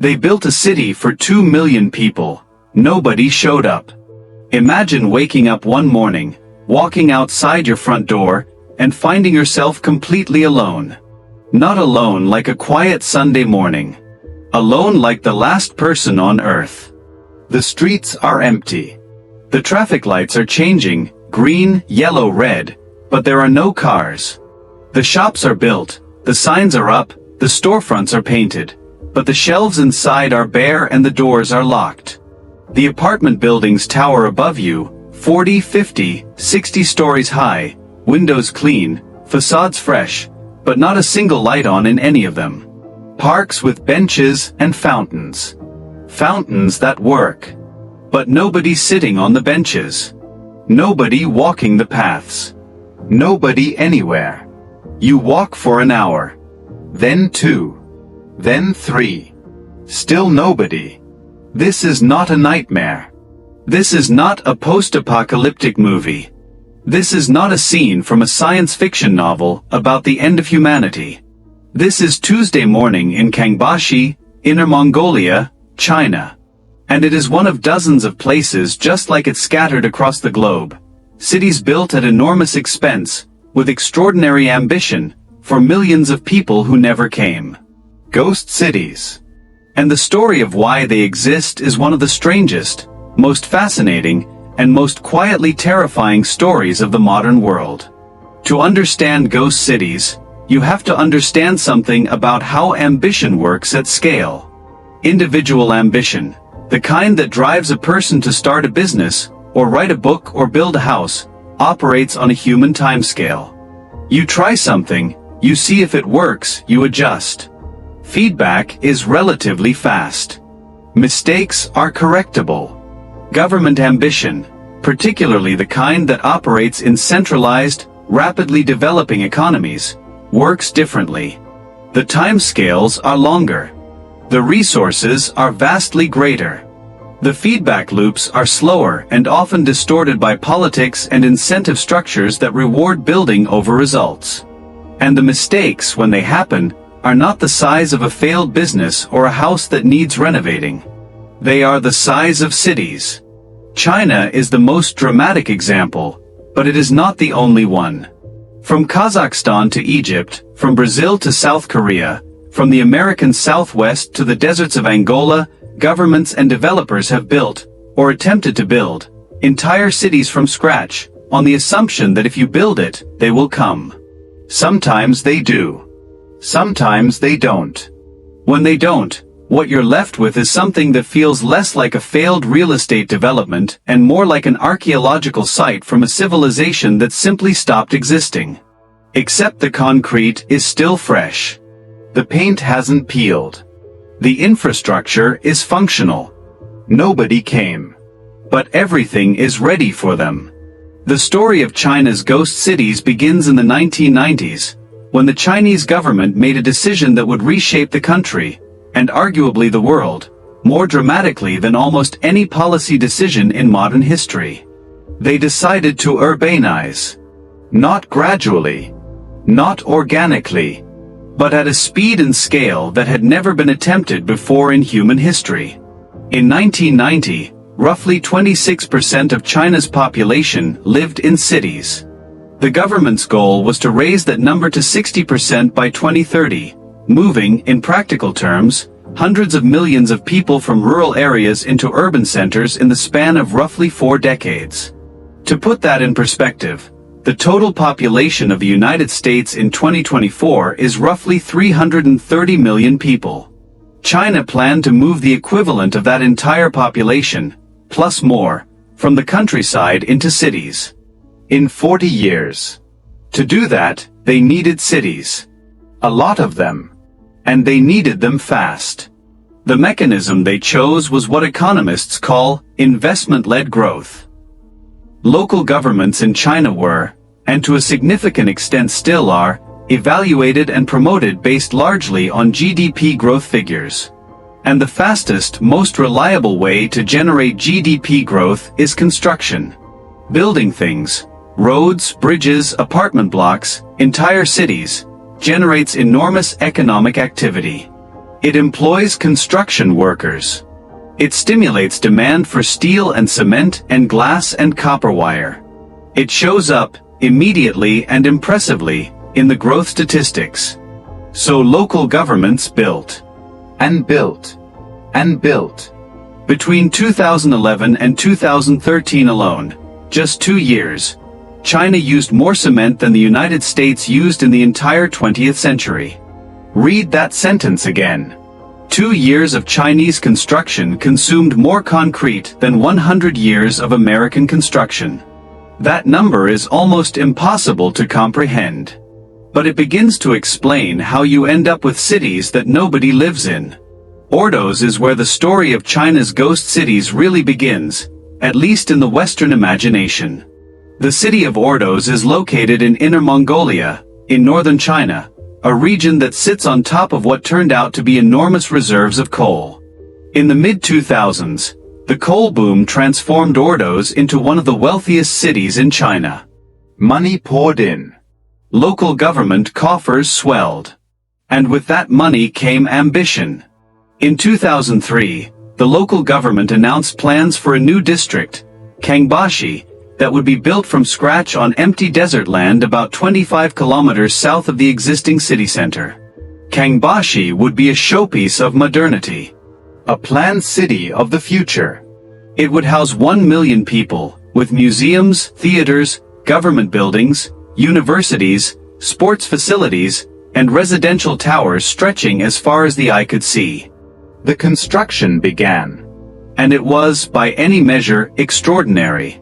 They built a city for 2 million people. Nobody showed up. Imagine waking up one morning, walking outside your front door, and finding yourself completely alone. Not alone like a quiet Sunday morning. Alone like the last person on earth. The streets are empty. The traffic lights are changing, green, yellow, red, but there are no cars. The shops are built, the signs are up, the storefronts are painted, but the shelves inside are bare and the doors are locked. The apartment buildings tower above you, 40, 50, 60 stories high, windows clean, facades fresh, but not a single light on in any of them. Parks with benches and fountains. Fountains that work. But nobody sitting on the benches. Nobody walking the paths. Nobody anywhere. You walk for an hour. Then 2. Then 3. Still nobody. This is not a nightmare. This is not a post-apocalyptic movie. This is not a scene from a science fiction novel about the end of humanity. This is Tuesday morning in Kangbashi, Inner Mongolia, China. And it is one of dozens of places just like it scattered across the globe. Cities built at enormous expense, with extraordinary ambition, for millions of people who never came. Ghost cities. And the story of why they exist is one of the strangest, most fascinating, and most quietly terrifying stories of the modern world. To understand ghost cities, you have to understand something about how ambition works at scale. Individual ambition, the kind that drives a person to start a business, or write a book or build a house, operates on a human timescale. You try something, you see if it works, you adjust. Feedback is relatively fast. Mistakes are correctable. Government ambition, particularly the kind that operates in centralized, rapidly developing economies, works differently. The timescales are longer. The resources are vastly greater. The feedback loops are slower and often distorted by politics and incentive structures that reward building over results. And the mistakes, when they happen, are not the size of a failed business or a house that needs renovating. They are the size of cities. China is the most dramatic example, but it is not the only one. From Kazakhstan to Egypt, from Brazil to South Korea, from the American Southwest to the deserts of Angola, governments and developers have built, or attempted to build, entire cities from scratch, on the assumption that if you build it, they will come. Sometimes they do. Sometimes they don't. When they don't, what you're left with is something that feels less like a failed real estate development and more like an archaeological site from a civilization that simply stopped existing. Except the concrete is still fresh. The paint hasn't peeled. The infrastructure is functional. Nobody came. But everything is ready for them. The story of China's ghost cities begins in the 1990s, when the Chinese government made a decision that would reshape the country, and arguably the world, more dramatically than almost any policy decision in modern history. They decided to urbanize. Not gradually. Not organically. But at a speed and scale that had never been attempted before in human history. In 1990, roughly 26% of China's population lived in cities. The government's goal was to raise that number to 60% by 2030, moving, in practical terms, hundreds of millions of people from rural areas into urban centers in the span of roughly 4 decades. To put that in perspective, the total population of the United States in 2024 is roughly 330 million people. China planned to move the equivalent of that entire population, plus more, from the countryside into cities. In 40 years. To do that, they needed cities. A lot of them. And they needed them fast. The mechanism they chose was what economists call investment-led growth. Local governments in China were, and to a significant extent still are, evaluated and promoted based largely on GDP growth figures. And the fastest, most reliable way to generate GDP growth is construction. Building things, roads, bridges, apartment blocks, entire cities, generates enormous economic activity. It employs construction workers. It stimulates demand for steel and cement and glass and copper wire. It shows up, immediately and impressively, in the growth statistics. So local governments built. And built. And built. Between 2011 and 2013 alone, just 2 years, China used more cement than the United States used in the entire 20th century. Read that sentence again. 2 years of Chinese construction consumed more concrete than 100 years of American construction. That number is almost impossible to comprehend. But it begins to explain how you end up with cities that nobody lives in. Ordos is where the story of China's ghost cities really begins, at least in the Western imagination. The city of Ordos is located in Inner Mongolia, in northern China, a region that sits on top of what turned out to be enormous reserves of coal. In the mid-2000s, the coal boom transformed Ordos into one of the wealthiest cities in China. Money poured in. Local government coffers swelled. And with that money came ambition. In 2003, the local government announced plans for a new district, Kangbashi, that would be built from scratch on empty desert land about 25 kilometers south of the existing city center. Kangbashi would be a showpiece of modernity. A planned city of the future. It would house 1 million people, with museums, theaters, government buildings, universities, sports facilities, and residential towers stretching as far as the eye could see. The construction began. And it was, by any measure, extraordinary.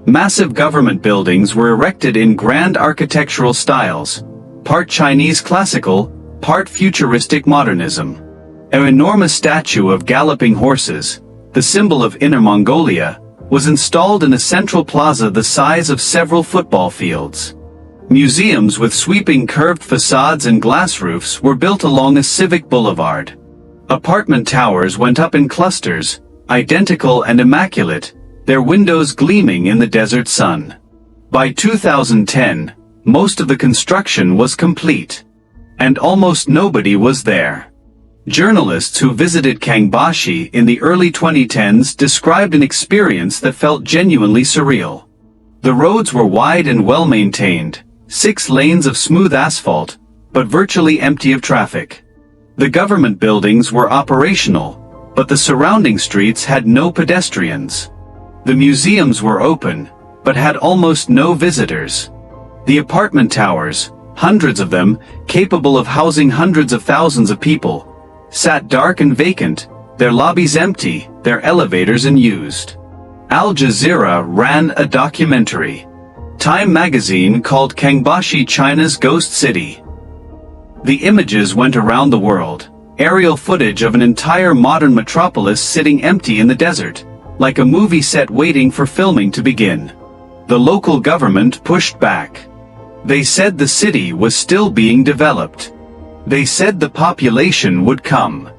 Massive government buildings were erected in grand architectural styles, part Chinese classical, part futuristic modernism. An enormous statue of galloping horses, the symbol of Inner Mongolia, was installed in a central plaza the size of several football fields. Museums with sweeping curved facades and glass roofs were built along a civic boulevard. Apartment towers went up in clusters, identical and immaculate, their windows gleaming in the desert sun. By 2010, most of the construction was complete. And almost nobody was there. Journalists who visited Kangbashi in the early 2010s described an experience that felt genuinely surreal. The roads were wide and well-maintained, 6 lanes of smooth asphalt, but virtually empty of traffic. The government buildings were operational, but the surrounding streets had no pedestrians. The museums were open, but had almost no visitors. The apartment towers, hundreds of them, capable of housing hundreds of thousands of people, sat dark and vacant, their lobbies empty, their elevators unused. Al Jazeera ran a documentary. Time magazine called Kangbashi China's ghost city. The images went around the world, aerial footage of an entire modern metropolis sitting empty in the desert, like a movie set waiting for filming to begin. The local government pushed back. They said the city was still being developed. They said the population would come.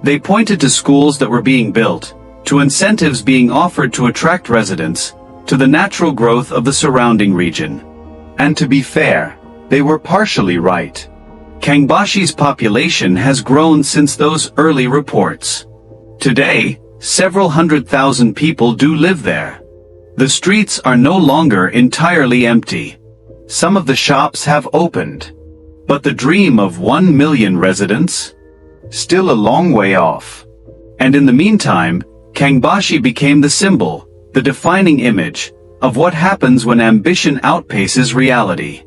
They pointed to schools that were being built, to incentives being offered to attract residents, to the natural growth of the surrounding region. And to be fair, they were partially right. Kangbashi's population has grown since those early reports. Today, several 100,000 people do live there. The streets are no longer entirely empty. Some of the shops have opened. But the dream of 1 million residents? Still a long way off. And in the meantime, Kangbashi became the symbol, the defining image, of what happens when ambition outpaces reality.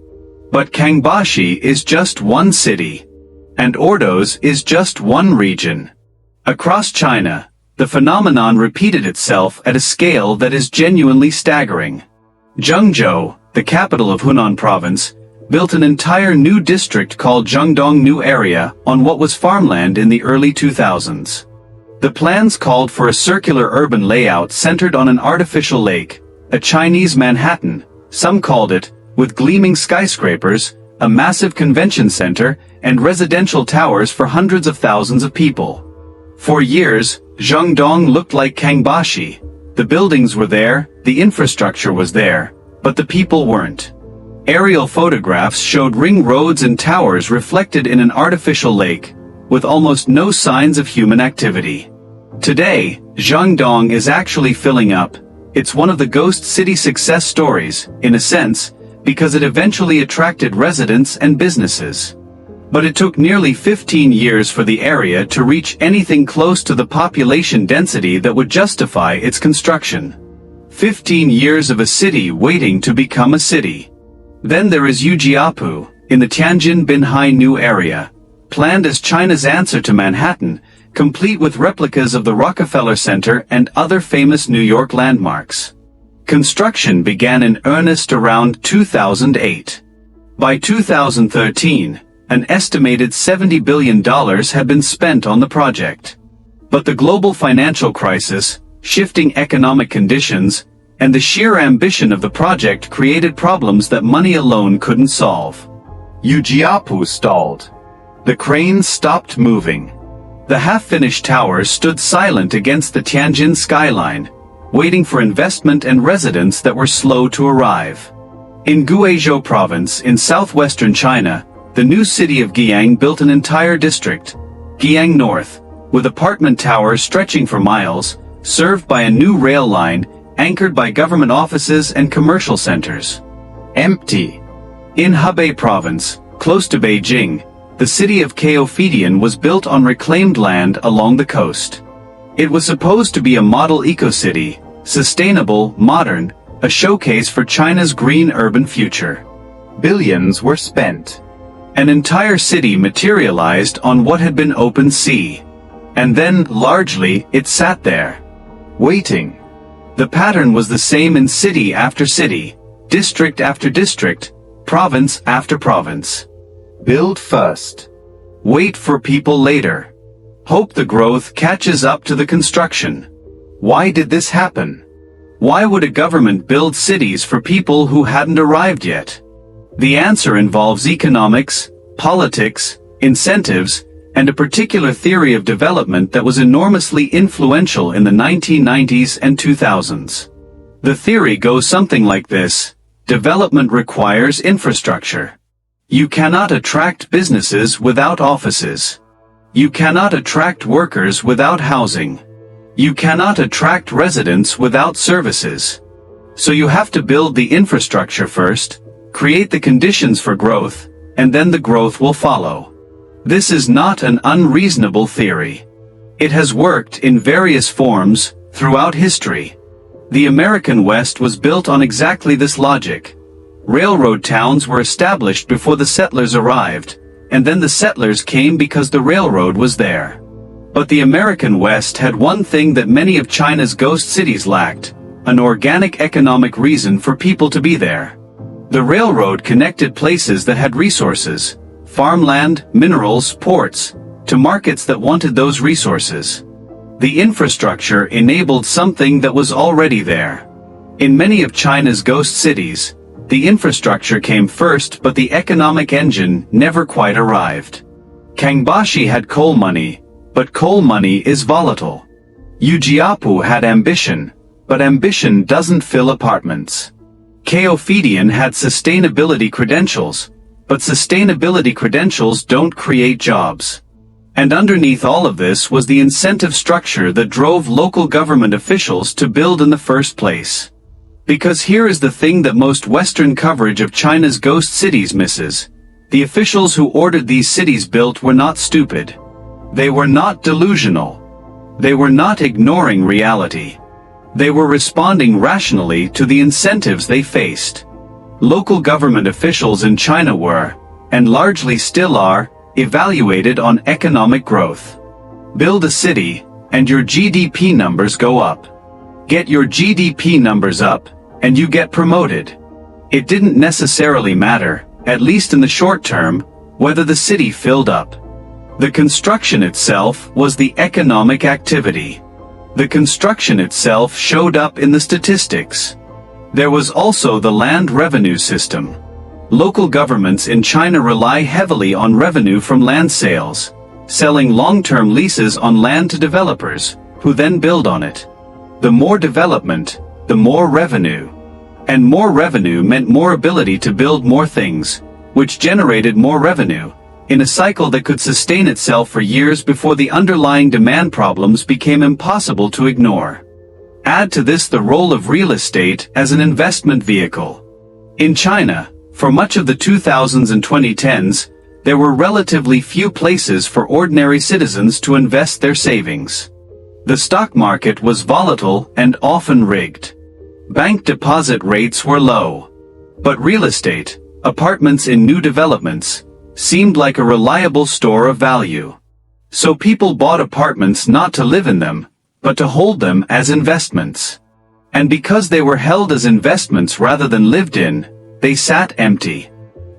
But Kangbashi is just one city. And Ordos is just one region. Across China, the phenomenon repeated itself at a scale that is genuinely staggering. Zhengzhou, the capital of Hunan province, built an entire new district called Zhengdong New Area on what was farmland in the early 2000s. The plans called for a circular urban layout centered on an artificial lake, a Chinese Manhattan, some called it, with gleaming skyscrapers, a massive convention center, and residential towers for hundreds of thousands of people. For years, Zhengdong looked like Kangbashi. The buildings were there, the infrastructure was there, but the people weren't. Aerial photographs showed ring roads and towers reflected in an artificial lake, with almost no signs of human activity. Today, Jiangdong is actually filling up. It's one of the ghost city success stories, in a sense, because it eventually attracted residents and businesses. But it took nearly 15 years for the area to reach anything close to the population density that would justify its construction. 15 years of a city waiting to become a city. Then there is Ujiapu, in the Tianjin-Binhai New area, planned as China's answer to Manhattan, complete with replicas of the Rockefeller Center and other famous New York landmarks. Construction began in earnest around 2008. By 2013, an estimated $70 billion had been spent on the project. But the global financial crisis, shifting economic conditions, and the sheer ambition of the project created problems that money alone couldn't solve. Ujiapu stalled. The cranes stopped moving. The half-finished towers stood silent against the Tianjin skyline, waiting for investment and residents that were slow to arrive. In Guizhou province in southwestern China, the new city of Guiyang built an entire district, Guiyang North, with apartment towers stretching for miles, served by a new rail line, anchored by government offices and commercial centers. Empty. In Hebei province, close to Beijing, the city of Kaohsiung was built on reclaimed land along the coast. It was supposed to be a model eco-city, sustainable, modern, a showcase for China's green urban future. Billions were spent. An entire city materialized on what had been open sea. And then, largely, it sat there, waiting. The pattern was the same in city after city, district after district, province after province. Build first. Wait for people later. Hope the growth catches up to the construction. Why did this happen? Why would a government build cities for people who hadn't arrived yet? The answer involves economics, politics, incentives, and a particular theory of development that was enormously influential in the 1990s and 2000s. The theory goes something like this: development requires infrastructure. You cannot attract businesses without offices. You cannot attract workers without housing. You cannot attract residents without services. So you have to build the infrastructure first, create the conditions for growth, and then the growth will follow. This is not an unreasonable theory. It has worked in various forms throughout history. The American West was built on exactly this logic. Railroad towns were established before the settlers arrived, and then the settlers came because the railroad was there. But the American West had one thing that many of China's ghost cities lacked: an organic economic reason for people to be there. The railroad connected places that had resources, farmland, minerals, ports, to markets that wanted those resources. The infrastructure enabled something that was already there. In many of China's ghost cities, the infrastructure came first, but the economic engine never quite arrived. Kangbashi had coal money, but coal money is volatile. Ujiapu had ambition, but ambition doesn't fill apartments. Kaohsiung had sustainability credentials, but sustainability credentials don't create jobs. And underneath all of this was the incentive structure that drove local government officials to build in the first place. Because here is the thing that most Western coverage of China's ghost cities misses: the officials who ordered these cities built were not stupid. They were not delusional. They were not ignoring reality. They were responding rationally to the incentives they faced. Local government officials in China were, and largely still are, evaluated on economic growth. Build a city, and your GDP numbers go up. Get your GDP numbers up, and you get promoted. It didn't necessarily matter, at least in the short term, whether the city filled up. The construction itself was the economic activity. The construction itself showed up in the statistics. There was also the land revenue system. Local governments in China rely heavily on revenue from land sales, selling long-term leases on land to developers, who then build on it. The more development, the more revenue. And more revenue meant more ability to build more things, which generated more revenue, in a cycle that could sustain itself for years before the underlying demand problems became impossible to ignore. Add to this the role of real estate as an investment vehicle. In China, for much of the 2000s and 2010s, there were relatively few places for ordinary citizens to invest their savings. The stock market was volatile and often rigged. Bank deposit rates were low. But real estate, apartments in new developments, seemed like a reliable store of value. So people bought apartments not to live in them, but to hold them as investments. And because they were held as investments rather than lived in, they sat empty.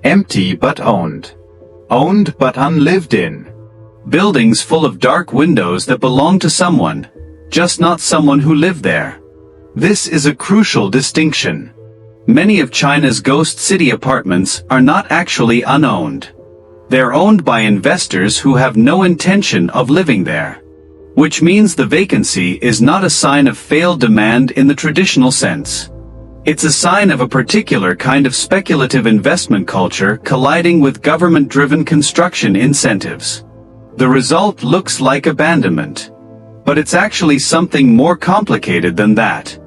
Empty but owned. Owned but unlived in. Buildings full of dark windows that belonged to someone, just not someone who lived there. This is a crucial distinction. Many of China's ghost city apartments are not actually unowned. They're owned by investors who have no intention of living there. Which means the vacancy is not a sign of failed demand in the traditional sense. It's a sign of a particular kind of speculative investment culture colliding with government-driven construction incentives. The result looks like abandonment. But it's actually something more complicated than that.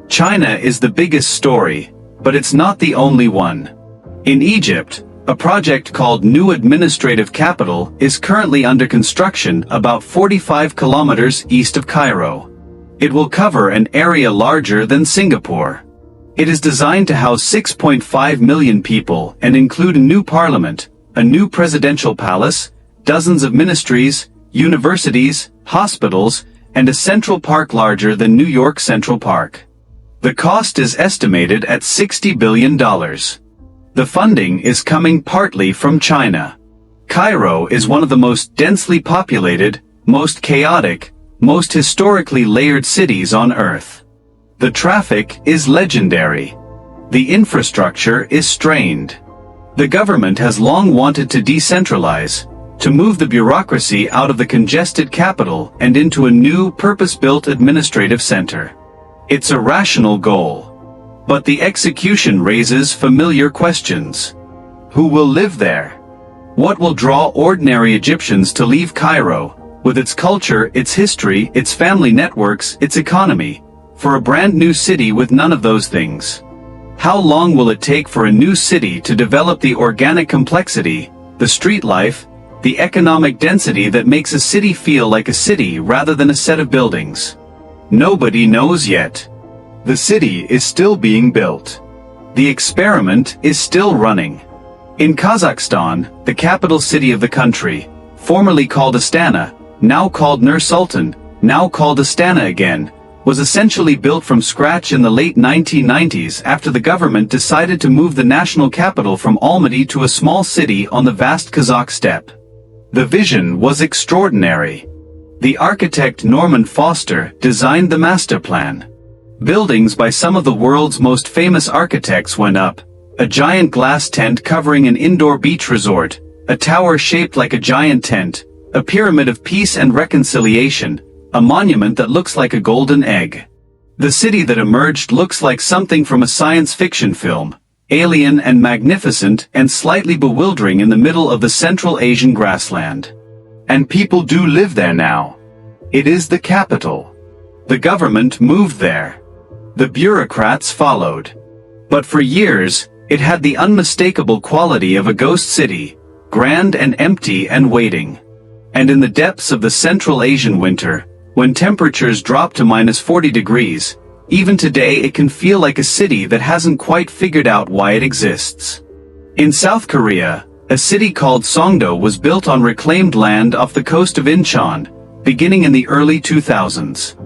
China is the biggest story, but it's not the only one. In Egypt, a project called New Administrative Capital is currently under construction about 45 kilometers east of Cairo. It will cover an area larger than Singapore. It is designed to house 6.5 million people and include a new parliament, a new presidential palace, dozens of ministries, universities, hospitals, and a central park larger than New York Central Park. The cost is estimated at $60 billion. The funding is coming partly from China. Cairo is one of the most densely populated, most chaotic, most historically layered cities on Earth. The traffic is legendary. The infrastructure is strained. The government has long wanted to decentralize, to move the bureaucracy out of the congested capital and into a new purpose-built administrative center. It's a rational goal. But the execution raises familiar questions. Who will live there? What will draw ordinary Egyptians to leave Cairo, with its culture, its history, its family networks, its economy, for a brand new city with none of those things? How long will it take for a new city to develop the organic complexity, the street life, the economic density that makes a city feel like a city rather than a set of buildings? Nobody knows yet. The city is still being built. The experiment is still running. In Kazakhstan, the capital city of the country, formerly called Astana, now called Nur-Sultan, now called Astana again, was essentially built from scratch in the late 1990s after the government decided to move the national capital from Almaty to a small city on the vast Kazakh steppe. The vision was extraordinary. The architect Norman Foster designed the master plan. Buildings by some of the world's most famous architects went up, a giant glass tent covering an indoor beach resort, a tower shaped like a giant tent, a pyramid of peace and reconciliation, a monument that looks like a golden egg. The city that emerged looks like something from a science fiction film, alien and magnificent and slightly bewildering in the middle of the Central Asian grassland. And people do live there now. It is the capital. The government moved there. The bureaucrats followed. But for years, it had the unmistakable quality of a ghost city, grand and empty and waiting. And in the depths of the Central Asian winter, when temperatures drop to -40 degrees, even today it can feel like a city that hasn't quite figured out why it exists. In South Korea, a city called Songdo was built on reclaimed land off the coast of Incheon, beginning in the early 2000s.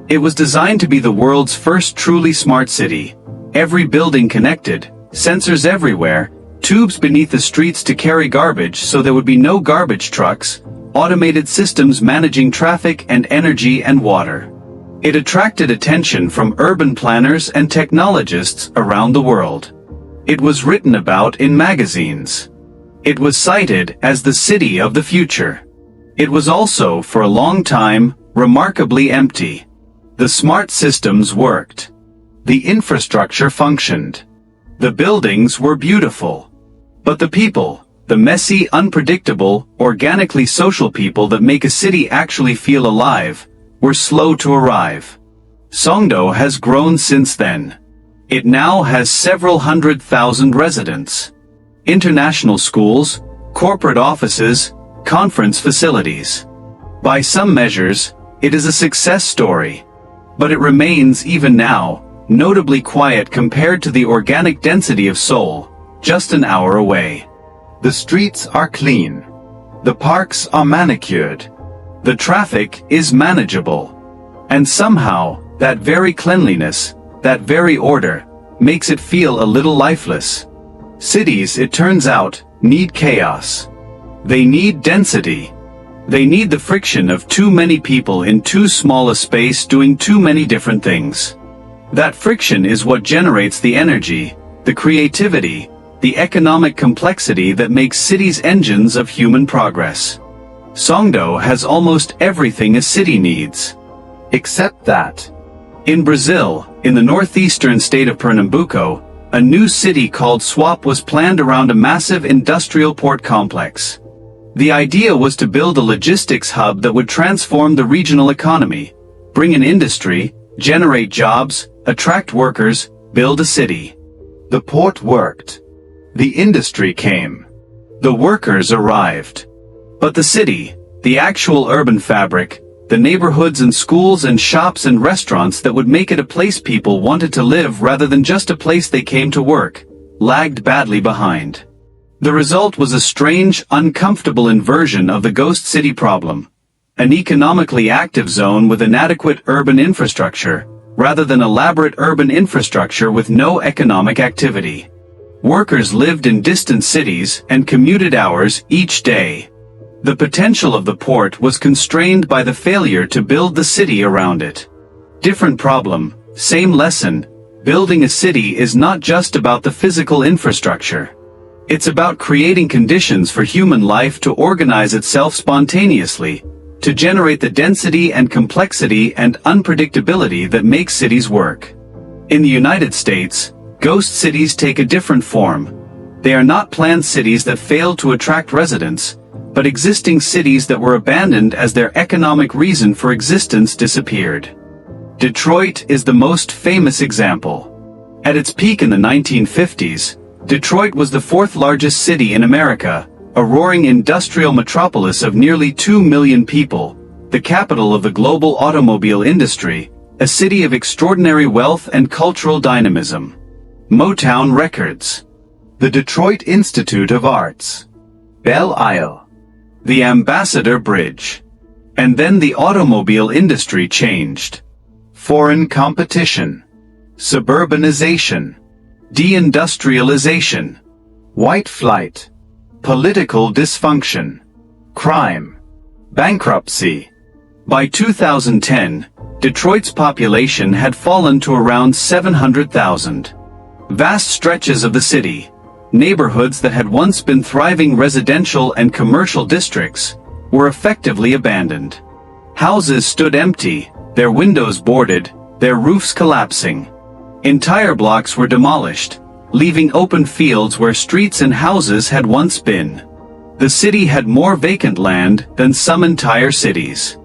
It was designed to be the world's first truly smart city. Every building connected, sensors everywhere, tubes beneath the streets to carry garbage so there would be no garbage trucks, automated systems managing traffic and energy and water. It attracted attention from urban planners and technologists around the world. It was written about in magazines. It was cited as the city of the future. It was also, for a long time, remarkably empty. The smart systems worked. The infrastructure functioned. The buildings were beautiful. But the people, The messy, unpredictable, organically social people that make a city actually feel alive, were slow to arrive. Songdo has grown since then. It now has several 100,000 residents. International schools, corporate offices, conference facilities. By some measures, it is a success story. But it remains, even now, notably quiet compared to the organic density of Seoul, just an hour away. The streets are clean. The parks are manicured. The traffic is manageable. And somehow, that very cleanliness, that very order, makes it feel a little lifeless. Cities, it turns out, need chaos. They need density. They need the friction of too many people in too small a space doing too many different things. That friction is what generates the energy, the creativity, the economic complexity that makes cities engines of human progress. Songdo has almost everything a city needs. Except that. In Brazil, in the northeastern state of Pernambuco, a new city called Swap was planned around a massive industrial port complex. The idea was to build a logistics hub that would transform the regional economy, bring in industry, generate jobs, attract workers, build a city. The port worked. The industry came. The workers arrived. But the city, the actual urban fabric, the neighborhoods and schools and shops and restaurants that would make it a place people wanted to live rather than just a place they came to work, lagged badly behind. The result was a strange, uncomfortable inversion of the ghost city problem. An economically active zone with inadequate urban infrastructure, rather than elaborate urban infrastructure with no economic activity. Workers lived in distant cities and commuted hours each day. The potential of the port was constrained by the failure to build the city around it. Different problem, same lesson. Building a city is not just about the physical infrastructure. It's about creating conditions for human life to organize itself spontaneously, to generate the density and complexity and unpredictability that makes cities work. In the United States, ghost cities take a different form. They are not planned cities that failed to attract residents, but existing cities that were abandoned as their economic reason for existence disappeared. Detroit is the most famous example. At its peak in the 1950s, Detroit was the fourth largest city in America, a roaring industrial metropolis of nearly 2 million people, the capital of the global automobile industry, a city of extraordinary wealth and cultural dynamism. Motown Records. The Detroit Institute of Arts. Belle Isle. The Ambassador Bridge. And then the automobile industry changed. Foreign competition. Suburbanization. Deindustrialization. White flight. Political dysfunction. Crime. Bankruptcy. By 2010, Detroit's population had fallen to around 700,000. Vast stretches of the city, neighborhoods that had once been thriving residential and commercial districts, were effectively abandoned. Houses stood empty, their windows boarded, their roofs collapsing. Entire blocks were demolished, leaving open fields where streets and houses had once been. The city had more vacant land than some entire cities.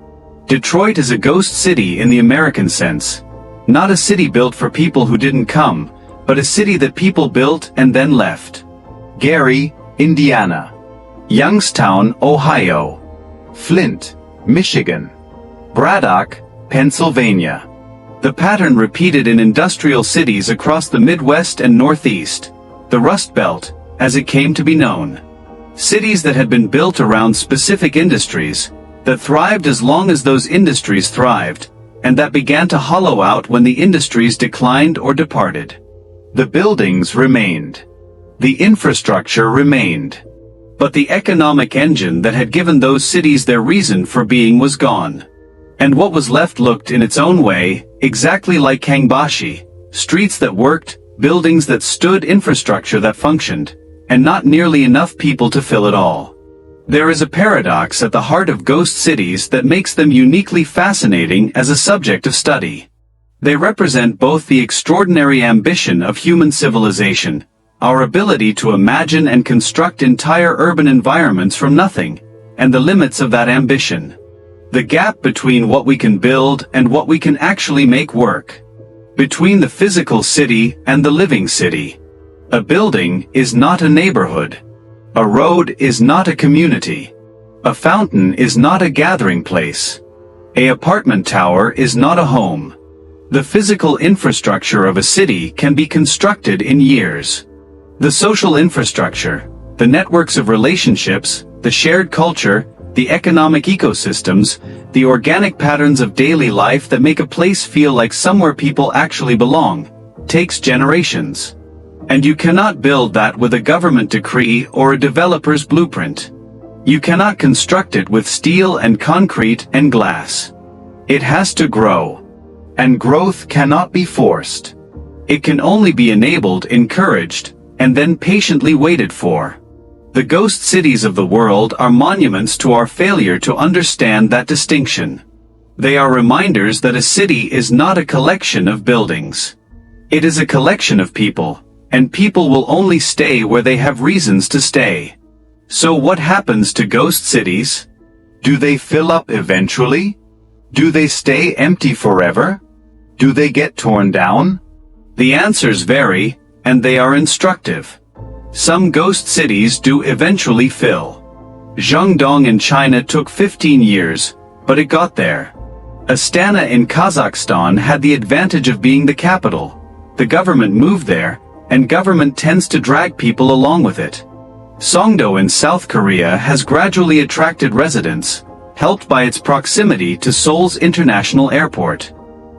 Detroit is a ghost city in the American sense. Not a city built for people who didn't come, but a city that people built and then left. Gary, Indiana. Youngstown, Ohio. Flint, Michigan. Braddock, Pennsylvania. The pattern repeated in industrial cities across the Midwest and Northeast, the Rust Belt, as it came to be known. Cities that had been built around specific industries, that thrived as long as those industries thrived, and that began to hollow out when the industries declined or departed. The buildings remained. The infrastructure remained. But the economic engine that had given those cities their reason for being was gone. And what was left looked in its own way, exactly like Kangbashi, streets that worked, buildings that stood, infrastructure that functioned, and not nearly enough people to fill it all. There is a paradox at the heart of ghost cities that makes them uniquely fascinating as a subject of study. They represent both the extraordinary ambition of human civilization, our ability to imagine and construct entire urban environments from nothing, and the limits of that ambition. The gap between what we can build and what we can actually make work. Between the physical city and the living city. A building is not a neighborhood. A road is not a community. A fountain is not a gathering place. An apartment tower is not a home. The physical infrastructure of a city can be constructed in years. The social infrastructure, the networks of relationships, the shared culture, the economic ecosystems, the organic patterns of daily life that make a place feel like somewhere people actually belong, takes generations. And you cannot build that with a government decree or a developer's blueprint. You cannot construct it with steel and concrete and glass. It has to grow. And growth cannot be forced. It can only be enabled, encouraged, and then patiently waited for. The ghost cities of the world are monuments to our failure to understand that distinction. They are reminders that a city is not a collection of buildings. It is a collection of people, and people will only stay where they have reasons to stay. So what happens to ghost cities? Do they fill up eventually? Do they stay empty forever? Do they get torn down? The answers vary, and they are instructive. Some ghost cities do eventually fill. Zhengdong in China took 15 years, but it got there. Astana in Kazakhstan had the advantage of being the capital. The government moved there, and government tends to drag people along with it. Songdo in South Korea has gradually attracted residents, helped by its proximity to Seoul's international airport.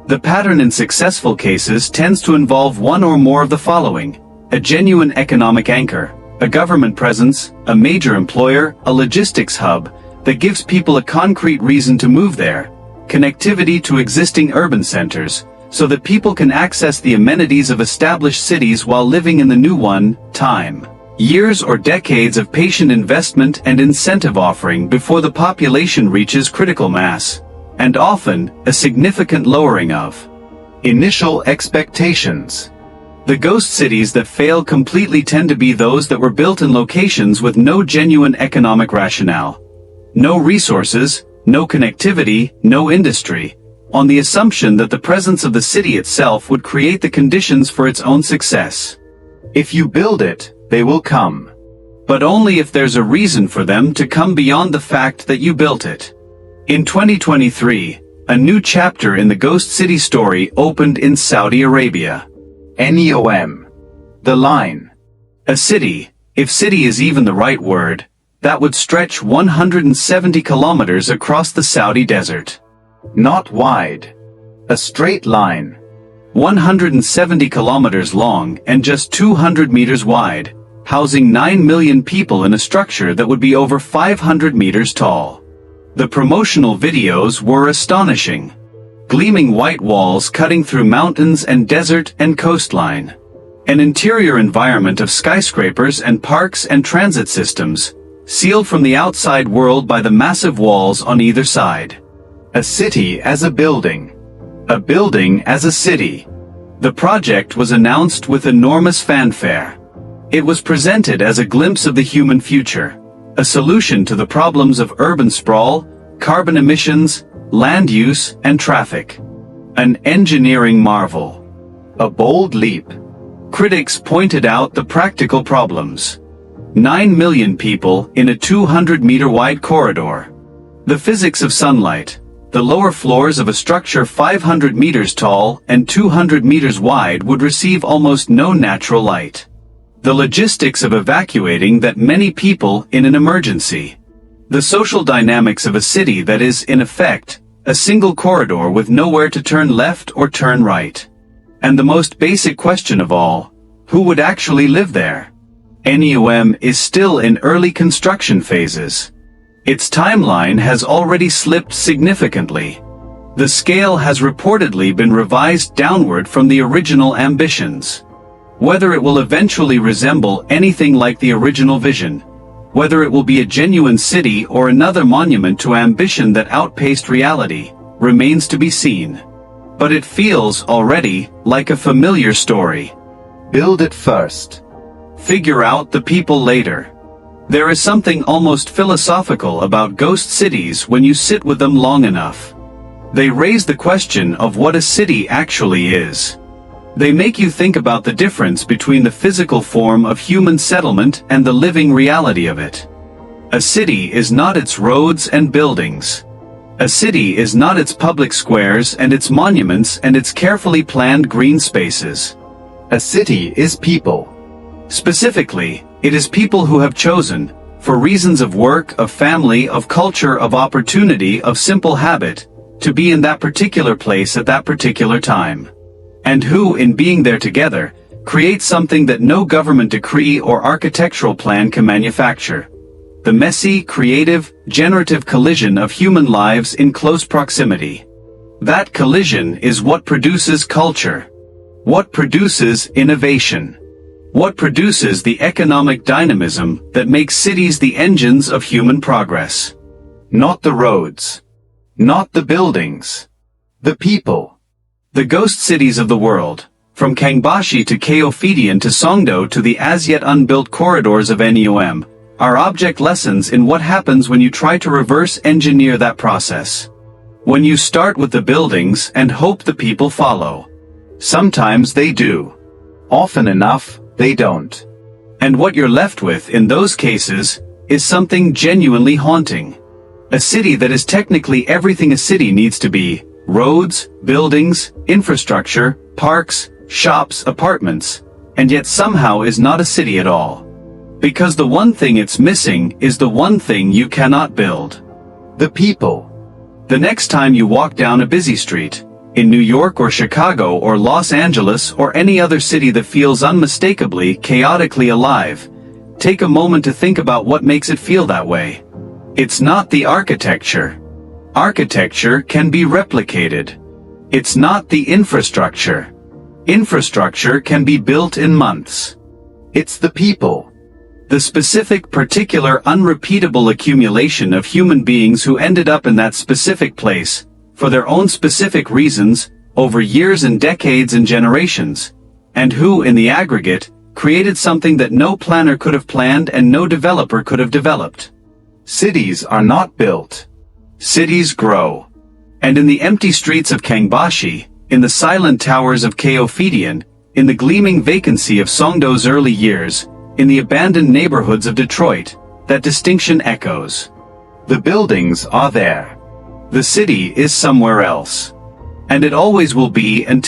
The pattern in successful cases tends to involve one or more of the following: a genuine economic anchor, a government presence, a major employer, a logistics hub that gives people a concrete reason to move there, connectivity to existing urban centers, so that people can access the amenities of established cities while living in the new one, time. Years or decades of patient investment and incentive offering before the population reaches critical mass, and often, a significant lowering of initial expectations. The ghost cities that fail completely tend to be those that were built in locations with no genuine economic rationale. No resources, no connectivity, no industry, on the assumption that the presence of the city itself would create the conditions for its own success. If you build it, they will come. But only if there's a reason for them to come beyond the fact that you built it. In 2023, a new chapter in the ghost city story opened in Saudi Arabia. NEOM. The line. A city, if city is even the right word, that would stretch 170 kilometers across the Saudi desert. Not wide. A straight line. 170 kilometers long and just 200 meters wide, housing 9 million people in a structure that would be over 500 meters tall. The promotional videos were astonishing. Gleaming white walls cutting through mountains and desert and coastline. An interior environment of skyscrapers and parks and transit systems, sealed from the outside world by the massive walls on either side. A city as a building. A building as a city. The project was announced with enormous fanfare. It was presented as a glimpse of the human future, a solution to the problems of urban sprawl, carbon emissions, land use, and traffic. An engineering marvel. A bold leap. Critics pointed out the practical problems. 9 million people in a 200-meter wide corridor. The physics of sunlight. The lower floors of a structure 500 meters tall and 200 meters wide would receive almost no natural light. The logistics of evacuating that many people in an emergency. The social dynamics of a city that is, in effect, a single corridor with nowhere to turn left or turn right. And the most basic question of all, who would actually live there? NEOM is still in early construction phases. Its timeline has already slipped significantly. The scale has reportedly been revised downward from the original ambitions. Whether it will eventually resemble anything like the original vision, whether it will be a genuine city or another monument to ambition that outpaced reality, remains to be seen. But it feels already like a familiar story. Build it first. Figure out the people later. There is something almost philosophical about ghost cities when you sit with them long enough. They raise the question of what a city actually is. They make you think about the difference between the physical form of human settlement and the living reality of it. A city is not its roads and buildings. A city is not its public squares and its monuments and its carefully planned green spaces. A city is people. Specifically, it is people who have chosen, for reasons of work, of family, of culture, of opportunity, of simple habit, to be in that particular place at that particular time. And who, in being there together, create something that no government decree or architectural plan can manufacture. The messy, creative, generative collision of human lives in close proximity. That collision is what produces culture. What produces innovation. What produces the economic dynamism that makes cities the engines of human progress. Not the roads. Not the buildings. The people. The ghost cities of the world, from Kangbashi to Kayophidian to Songdo to the as yet unbuilt corridors of Neom, are object lessons in what happens when you try to reverse engineer that process. When you start with the buildings and hope the people follow. Sometimes they do. Often enough, they don't. And what you're left with in those cases is something genuinely haunting. A city that is technically everything a city needs to be: roads, buildings, infrastructure, parks, shops, apartments, and yet somehow is not a city at all. Because the one thing it's missing is the one thing you cannot build. The people. The next time you walk down a busy street, in New York or Chicago or Los Angeles or any other city that feels unmistakably, chaotically alive, take a moment to think about what makes it feel that way. It's not the architecture. Architecture can be replicated. It's not the infrastructure. Infrastructure can be built in months. It's the people. The specific, particular, unrepeatable accumulation of human beings who ended up in that specific place, for their own specific reasons, over years and decades and generations, and who, in the aggregate, created something that no planner could have planned and no developer could have developed. Cities are not built. Cities grow. And in the empty streets of Kangbashi, in the silent towers of Kayophidian, in the gleaming vacancy of Songdo's early years, in the abandoned neighborhoods of Detroit, that distinction echoes. The buildings are there. The city is somewhere else. And it always will be until